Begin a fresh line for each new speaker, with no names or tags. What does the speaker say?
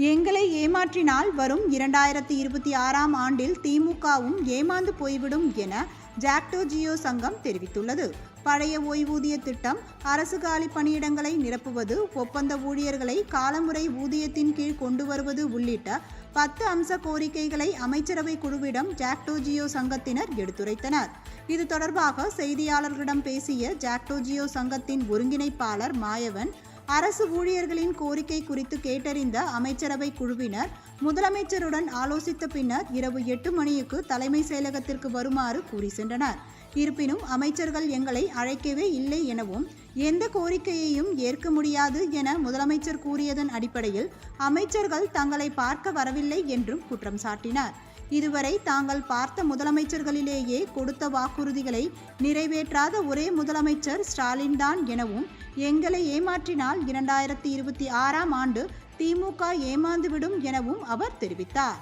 எங்களை ஏமாற்றினால் வரும் 2026ஆம் ஆண்டில் திமுகவும் ஏமாந்து போய்விடும் என ஜாக்டோ ஜியோ சங்கம் தெரிவித்துள்ளது. பழைய ஓய்வூதிய திட்டம், அரசு காலி பணியிடங்களை நிரப்புவது, ஒப்பந்த ஊழியர்களை காலமுறை ஊதியத்தின் கீழ் கொண்டு வருவது உள்ளிட்ட 10 அம்ச கோரிக்கைகளை அமைச்சரவை குழுவிடம் ஜாக்டோ ஜியோ சங்கத்தினர் எடுத்துரைத்தனர். இது தொடர்பாக செய்தியாளர்களிடம் பேசிய ஜாக்டோ ஜியோ சங்கத்தின் ஒருங்கிணைப்பாளர் மாயவன், அரசு ஊழியர்களின் கோரிக்கை குறித்து கேட்டறிந்த அமைச்சரவை குழுவினர் முதலமைச்சருடன் ஆலோசித்த பின்னர் இரவு 8 மணிக்கு தலைமை செயலகத்திற்கு வருமாறு கூறி சென்றனர். இருப்பினும் அமைச்சர்கள் எங்களை அழைக்கவே இல்லை எனவும், எந்த கோரிக்கையையும் ஏற்க முடியாது என முதலமைச்சர் கூறியதன் அடிப்படையில் அமைச்சர்கள் தங்களை பார்க்க வரவில்லை என்றும் குற்றம் சாட்டினார். இதுவரை தாங்கள் பார்த்த முதலமைச்சர்களிலேயே கொடுத்த வாக்குறுதிகளை நிறைவேற்றாத ஒரே முதலமைச்சர் ஸ்டாலின் தான் எனவும், எங்களை ஏமாற்றினால் 2026ஆம் ஆண்டு திமுக ஏமாந்துவிடும் எனவும் அவர் தெரிவித்தார்.